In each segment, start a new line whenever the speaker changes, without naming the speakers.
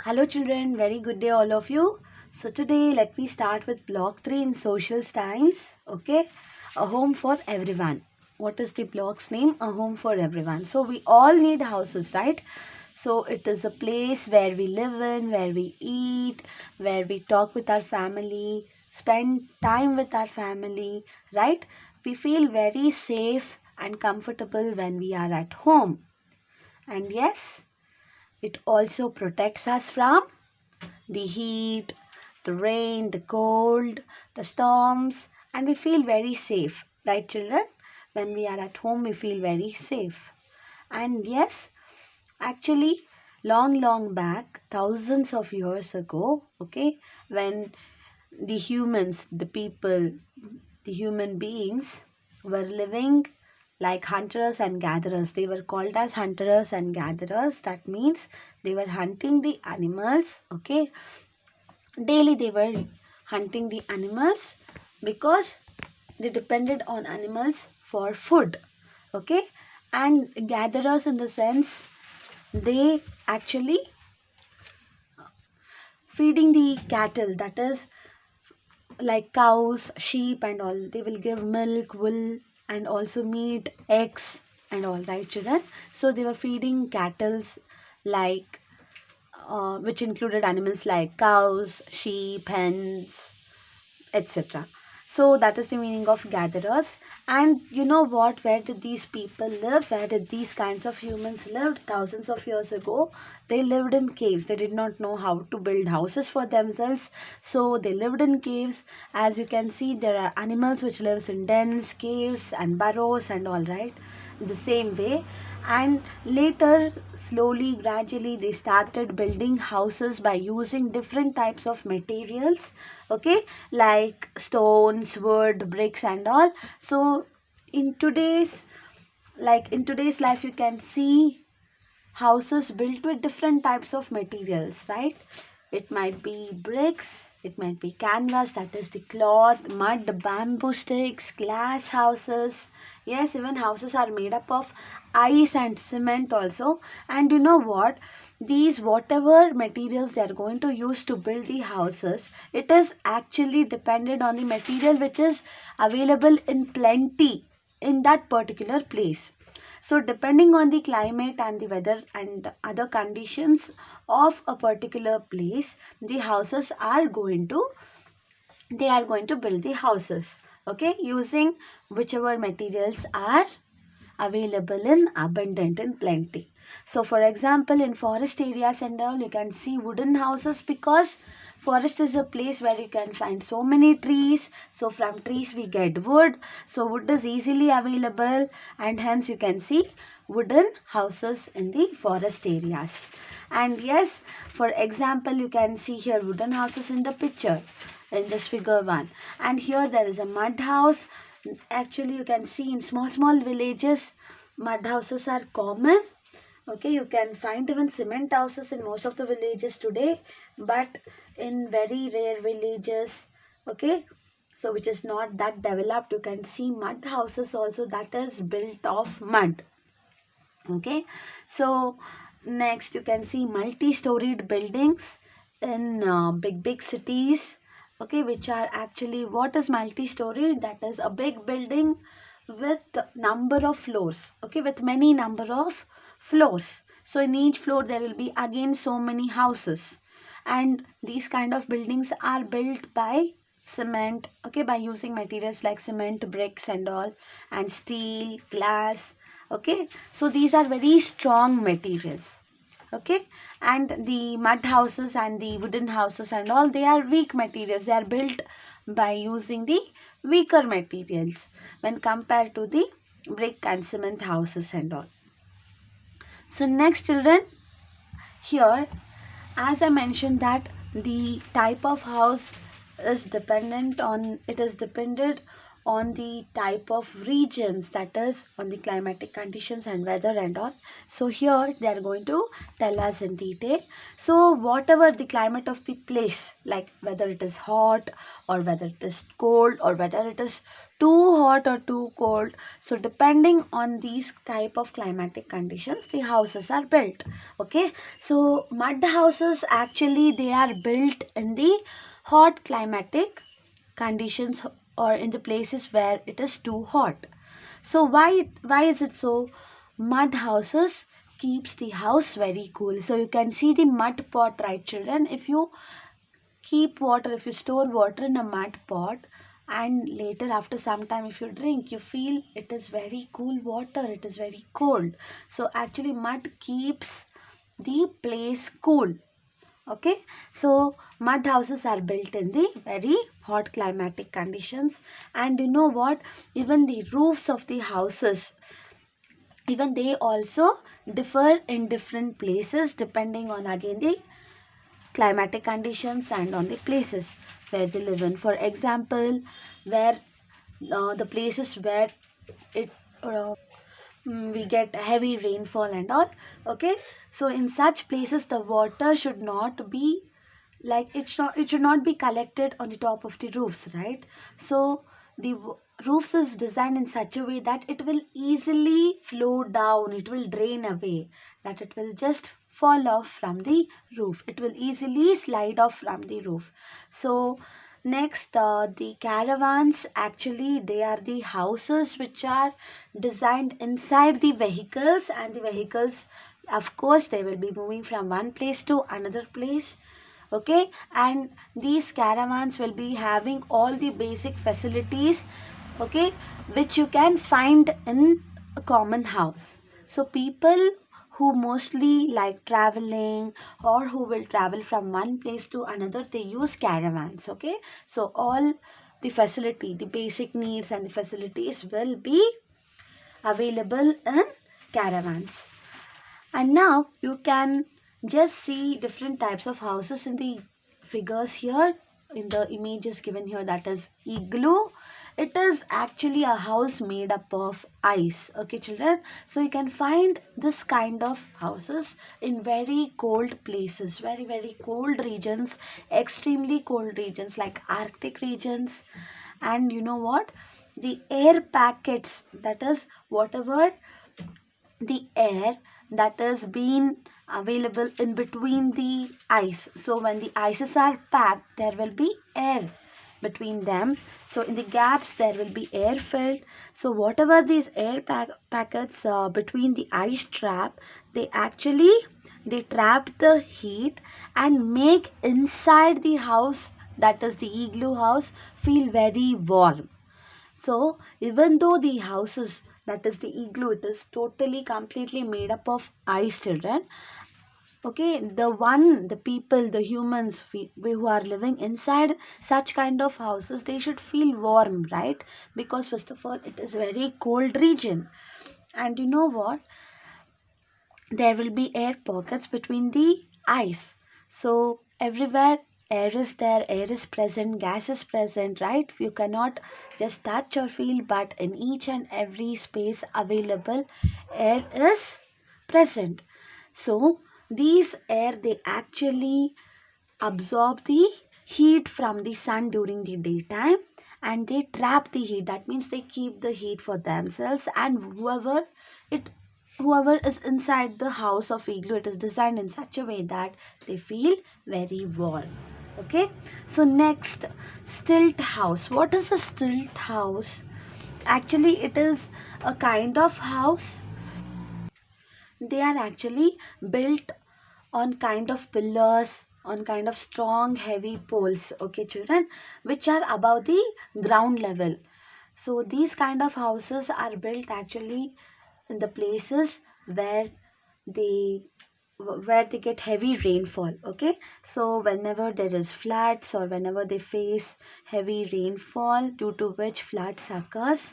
Hello children, very good day all of you. So today let me start with block 3 in social science. Okay, a home for everyone. What is the block's name? A home for everyone. So we all need houses, right? So it is a place where we live in, where we eat, where we talk with our family, spend time with our family, right? We feel very safe and comfortable when we are at home. And yes, it also protects us from the heat, the rain, the cold, the storms, and we feel very safe, right, children? When we are at home, we feel very safe. And yes, actually, long back, thousands of years ago, okay, when the humans, the people, the human beings were living like hunters and gatherers. They were called as hunters and gatherers. That means they were hunting the animals, okay. Daily they were hunting the animals because they depended on animals for food, okay. And gatherers in the sense they actually feeding the cattle, that is like cows, sheep and all. They will give milk, wool and also meat, eggs and all, right children? So they were feeding cattle like which included animals like cows, sheep, hens, etc. So that is the meaning of gatherers. And you know what? Where did these people live? Where did these kinds of humans live? Thousands of years ago, they lived in caves. They did not know how to build houses for themselves. So they lived in caves. As you can see, there are animals which lives in dens, caves and burrows and all, right? The same way. And later, slowly, gradually, they started building houses by using different types of materials, okay, like stones, wood, bricks and all. So in today's life, you can see houses built with different types of materials, right? It might be bricks, it might be canvas, that is the cloth, mud, bamboo sticks, glass houses. Yes, even houses are made up of ice and cement also. And you know what? These whatever materials they are going to use to build the houses, it is actually dependent on the material which is available in plenty in that particular place. So depending on the climate and the weather and other conditions of a particular place, the houses are going to they are going to build the houses, okay, using whichever materials are available in abundant and plenty. So for example, in forest areas and all, you can see wooden houses because forest is a place where you can find so many trees. So from trees we get wood. So wood is easily available and hence you can see wooden houses in the forest areas. And yes, for example, you can see here wooden houses in the picture in this figure 1. And here there is a mud house. Actually, you can see in small villages, mud houses are common. Okay, you can find even cement houses in most of the villages today, but in very rare villages, okay, so which is not that developed, you can see mud houses also that is built of mud. Okay, so next you can see multi-storied buildings in big cities, okay, which are actually, what is multi-storied? That is a big building with number of floors, okay, with many number of floors. So in each floor there will be again so many houses, and these kind of buildings are built by cement, okay, by using materials like cement, bricks and all, and steel, glass, okay. So these are very strong materials, okay. And the mud houses and the wooden houses and all, they are weak materials. They are built by using the weaker materials when compared to the brick and cement houses and all. So next children, here as I mentioned that the type of house is dependent on, it is dependent on the type of regions, that is on the climatic conditions and weather and all. So here they are going to tell us in detail. So whatever the climate of the place, like whether it is hot or whether it is cold or whether it is too hot or too cold. So depending on these type of climatic conditions, the houses are built. Okay, so mud houses actually they are built in the hot climatic conditions or in the places where it is too hot. So why is it so? Mud houses keeps the house very cool. So you can see the mud pot, right, children? If you keep water, if you store water in a mud pot, and later after some time if you drink, you feel it is very cool water, it is very cold. So actually mud keeps the place cool. Okay, so mud houses are built in the very hot climatic conditions. And you know what, even the roofs of the houses, even they also differ in different places depending on again the climatic conditions and on the places where they live in. For example, where the places where it we get heavy rainfall and all. Okay, so in such places the water should not be like it should not be collected on the top of the roofs, right? So the roofs is designed in such a way that it will easily flow down, it will drain away, that it will just fall off from the roof, it will easily slide off from the roof. So next, the caravans, actually they are the houses which are designed inside the vehicles, and the vehicles, of course, they will be moving from one place to another place. Okay, and these caravans will be having all the basic facilities, okay, which you can find in a common house. So people who mostly like traveling or who will travel from one place to another, they use caravans. Okay, so all the facility, the basic needs and the facilities will be available in caravans. And now you can just see different types of houses in the figures here, in the images given here, that is igloo. It is actually a house made up of ice. Okay, children. So you can find this kind of houses in very cold places, very cold regions, extremely cold regions like Arctic regions. And you know what? The air packets, that is whatever the air that is being available in between the ice. So when the ices are packed, there will be air between them. So in the gaps there will be air filled. So whatever these packets between the ice trap, they trap the heat and make inside the house, that is the igloo house, feel very warm. So even though the houses, that is the igloo, it is totally completely made up of ice, children. Okay, the people, the humans we who are living inside such kind of houses, they should feel warm, right? Because first of all, it is very cold region. And you know what? There will be air pockets between the ice. So everywhere air is there, air is present, gas is present, right? You cannot just touch or feel, but in each and every space available, air is present. So these air, they actually absorb the heat from the sun during the daytime, and they trap the heat. That means they keep the heat for themselves, and it whoever is inside the house of igloo, it is designed in such a way that they feel very warm. Okay, so next, stilt house. What is a stilt house? Actually it is a kind of house. They are actually built on kind of pillars, on kind of strong heavy poles, okay children, which are above the ground level. So these kind of houses are built actually in the places they where they get heavy rainfall. Okay, so whenever there is floods or whenever they face heavy rainfall due to which floods occurs,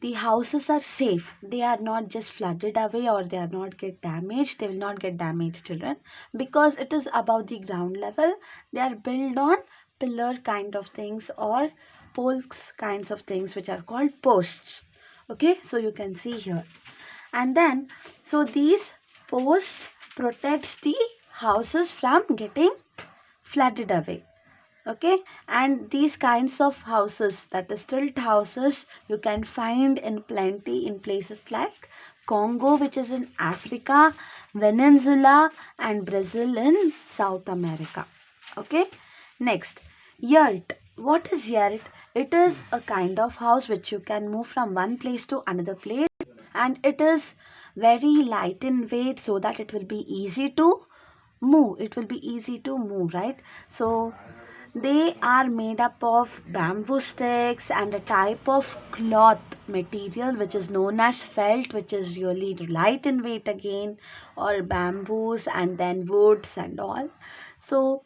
the houses are safe, they are not just flooded away or they are not get damaged, they will not get damaged, children, because it is above the ground level. They are built on pillar kind of things or poles kinds of things, which are called posts. Okay, so you can see here. And then, so these posts protects the houses from getting flooded away. Okay, and these kinds of houses, that is stilt houses, you can find in plenty in places like Congo, which is in Africa, Venezuela, and Brazil in South America. Okay, next, yurt. What is yurt? It is a kind of house which you can move from one place to another place, and it is very light in weight so that it will be easy to move. It will be easy to move, right? So they are made up of bamboo sticks and a type of cloth material which is known as felt, which is really light in weight again, or bamboos and then woods and all. So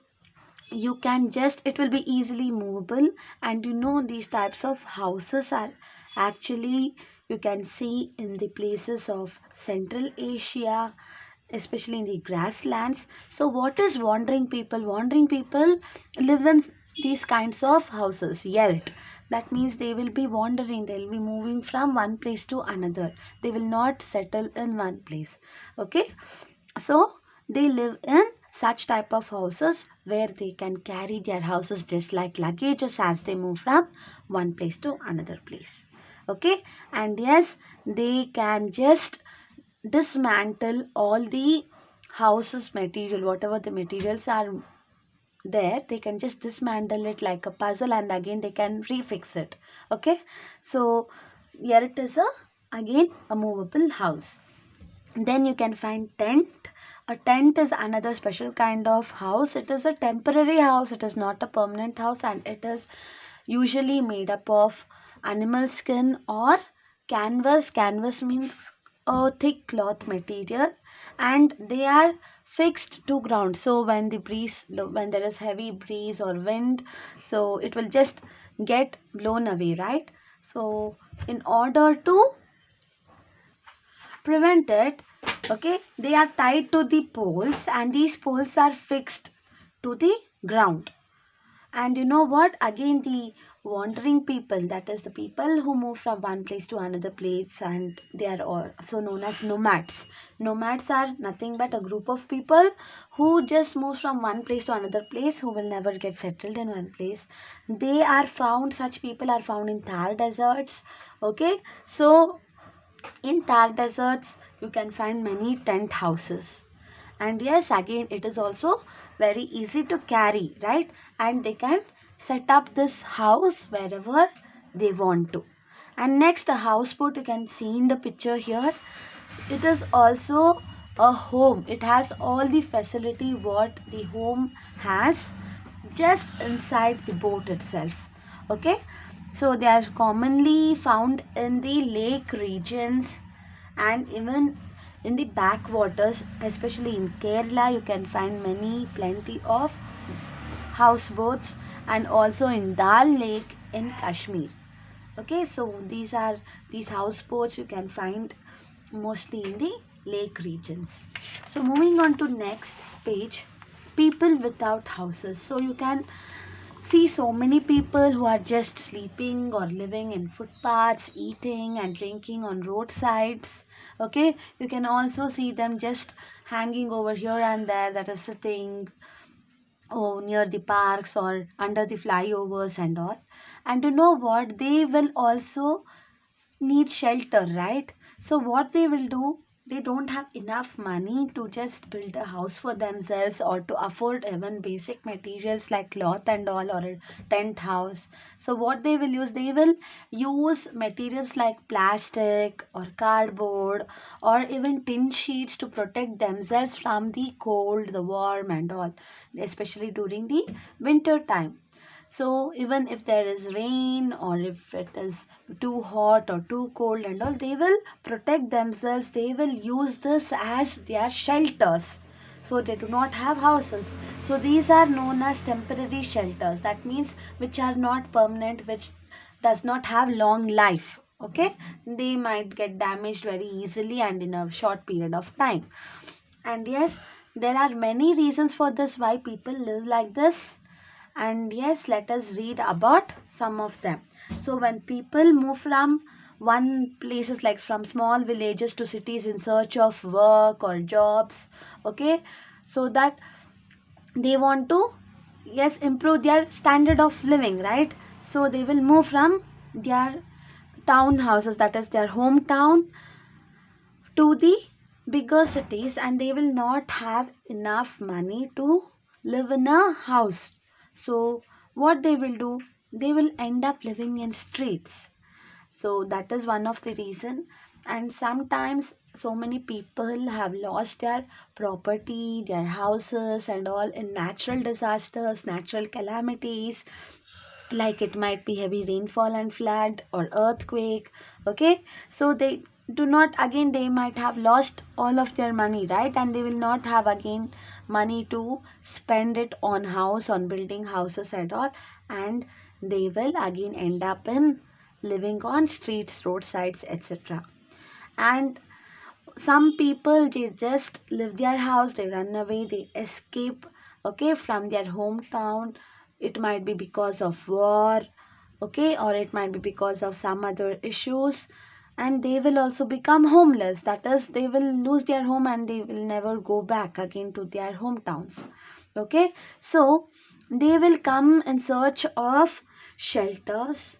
you can just, it will be easily movable. And these types of houses are actually, you can see in the places of Central Asia, especially in the grasslands. So what is wandering people? Wandering people live in these kinds of houses, yelt. That means they will be wandering, they will be moving from one place to another, they will not settle in one place. Okay, so they live in such type of houses where they can carry their houses just like luggages as they move from one place to another place. Okay, and yes, they can just dismantle all the houses material, whatever the materials are there, they can just dismantle it like a puzzle and again they can refix it. Okay, so here it is again a movable house. Then you can find tent. A tent is another special kind of house. It is a temporary house, it is not a permanent house, and it is usually made up of animal skin or canvas. Canvas means a thick cloth material, and they are fixed to ground. So when when there is heavy breeze or wind, so it will just get blown away, right? So in order to prevent it, okay, they are tied to the poles, and these poles are fixed to the ground. And you know what, again the wandering people, that is the people who move from one place to another place, and they are also known as nomads. Nomads are nothing but a group of people who just move from one place to another place, who will never get settled in one place. They are found, such people are found in Thar deserts. Okay, so in Thar deserts, you can find many tent houses. And yes, again, it is also very easy to carry, right? And they can set up this house wherever they want to. And next, the houseboat, you can see in the picture here. It is also a home. It has all the facility what the home has just inside the boat itself. Okay, so they are commonly found in the lake regions and even in the backwaters, especially in Kerala. You can find plenty of houseboats, and also in Dal Lake in Kashmir. Okay, so these houseboats you can find mostly in the lake regions. So moving on to next page, people without houses. So you can see so many people who are just sleeping or living in footpaths, eating and drinking on roadsides. Okay, you can also see them just hanging over here and there, that is sitting near the parks or under the flyovers and all. And you know what, they will also need shelter, right? So what they will do, they don't have enough money to just build a house for themselves or to afford even basic materials like cloth and all, or a tent house. So what they will use materials like plastic or cardboard or even tin sheets to protect themselves from the cold, the warm and all, especially during the winter time. So even if there is rain or if it is too hot or too cold and all, they will protect themselves. They will use this as their shelters. So they do not have houses. So these are known as temporary shelters. That means which are not permanent, which does not have long life. Okay, they might get damaged very easily and in a short period of time. And yes, there are many reasons for this why people live like this. And yes, let us read about some of them. So when people move from one places like from small villages to cities in search of work or jobs, okay, so that they want to yes, improve their standard of living, right? So they will move from their townhouses, that is their hometown, to the bigger cities, and they will not have enough money to live in a house. So what they will do, they will end up living in streets. So that is one of the reason. And sometimes so many people have lost their property, their houses and all in natural disasters, natural calamities, like it might be heavy rainfall and flood or earthquake. Okay, so they do not, again they might have lost all of their money, right? And they will not have again money to spend it on house, on building houses and all, and they will again end up in living on streets, roadsides, etc. And some people, they just leave their house, they run away, they escape, okay, from their hometown. It might be because of war, okay, or it might be because of some other issues, and they will also become homeless, that is they will lose their home and they will never go back again to their hometowns. Okay, so they will come in search of shelters,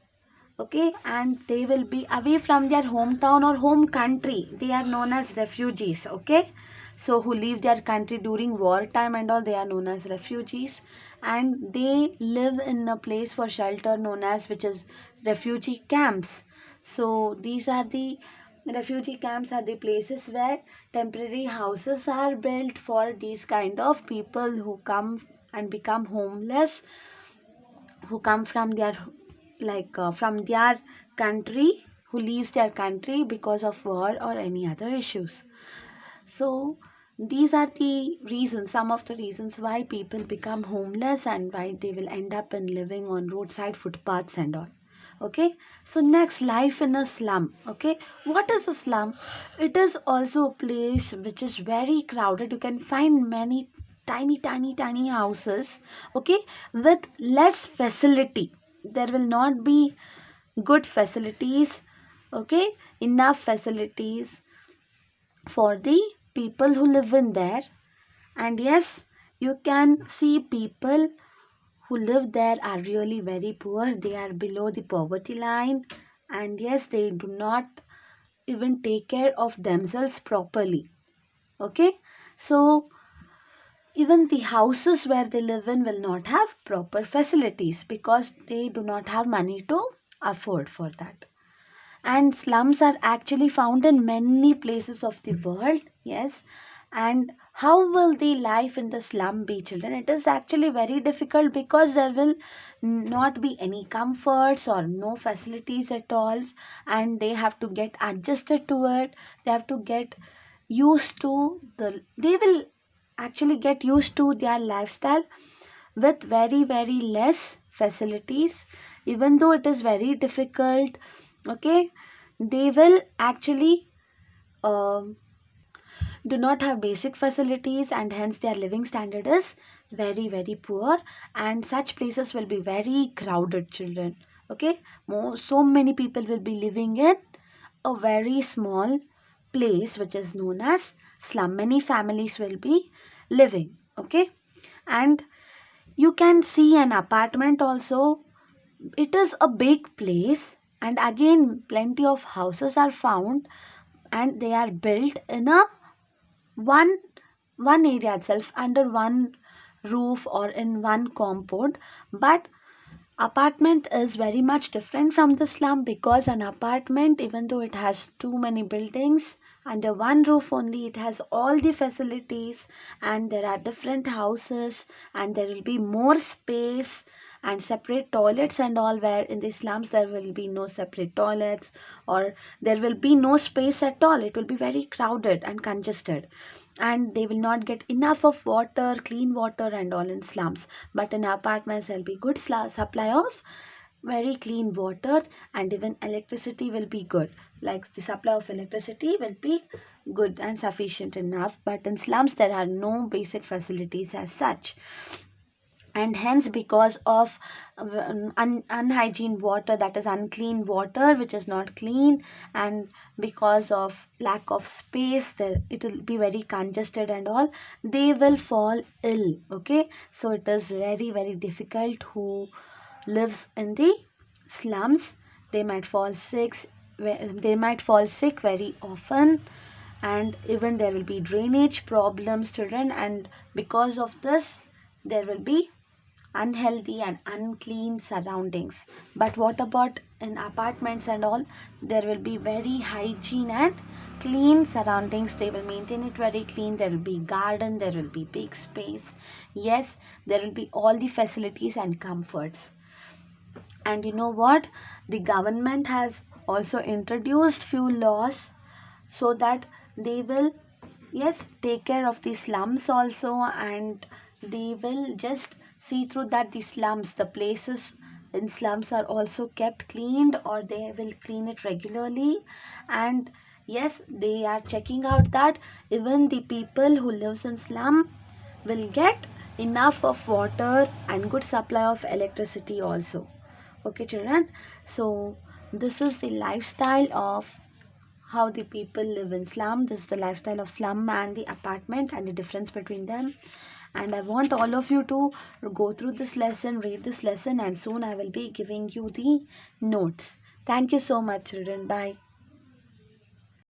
okay, and they will be away from their hometown or home country. They are known as refugees, okay, so who leave their country during war time and all, they are known as refugees. And they live in a place for shelter known as, which is refugee camps. So these are the refugee camps, are the places where temporary houses are built for these kind of people who come and become homeless, who come from their, like from their country, who leaves their country because of war or any other issues. So these are the reasons, some of the reasons why people become homeless and why they will end up in living on roadside footpaths and all. Okay, so next, life in a slum. Okay, what is a slum? It is also a place which is very crowded. You can find many tiny houses, okay, with less facility. There will not be good facilities, okay, enough facilities for the people who live in there. And yes, you can see people who live there are really very poor. They are below the poverty line, and yes, they do not even take care of themselves properly. Okay, so even the houses where they live in will not have proper facilities because they do not have money to afford for that. And slums are actually found in many places of the world, yes. And how will the life in the slum be, children? It is actually very difficult because there will not be any comforts or no facilities at all, and they have to get adjusted to it. They have to get used to the, they will actually get used to their lifestyle with very less facilities. Even though it is very difficult, okay, they will actually um, do not have basic facilities, and hence their living standard is very poor. And such places will be very crowded, children. Okay, so many people will be living in a very small place which is known as slum. Many families will be living, okay. And you can see an apartment also. It is a big place, and again plenty of houses are found, and they are built in a one one area itself, under one roof or in one compound. But apartment is very much different from the slum, because an apartment, even though it has too many buildings under one roof only, it has all the facilities, and there are different houses, and there will be more space and separate toilets and all, where in the slums there will be no separate toilets, or there will be no space at all. It will be very crowded and congested, and they will not get enough of water, clean water and all in slums. But in apartments there will be good supply of very clean water, and even electricity will be good. Like the supply of electricity will be good and sufficient enough. But in slums there are no basic facilities as such. and hence because of unhygiene water, that is unclean water which is not clean, and because of lack of space, there it will be very congested and all, they will fall ill. Okay, so it is very very difficult who lives in the slums. They might fall sick, they might fall sick very often, and even there will be drainage problems, children, and because of this there will be unhealthy and unclean surroundings. But what about in apartments and all? There will be very hygiene and clean surroundings. They will maintain it very clean. There will be garden, there will be big space. Yes, there will be all the facilities and comforts. And you know what? The government has also introduced few laws so that they will, yes, take care of the slums also, and they will just see through that the slums, the places in slums are also kept cleaned, or they will clean it regularly. And yes, they are checking out that even the people who lives in slum will get enough of water and good supply of electricity also. Okay, children, so this is the lifestyle of how the people live in slum. This is the lifestyle of slum and the apartment and the difference between them. And I want all of you to go through this lesson, read this lesson, and soon I will be giving you the notes. Thank you so much, children. Bye.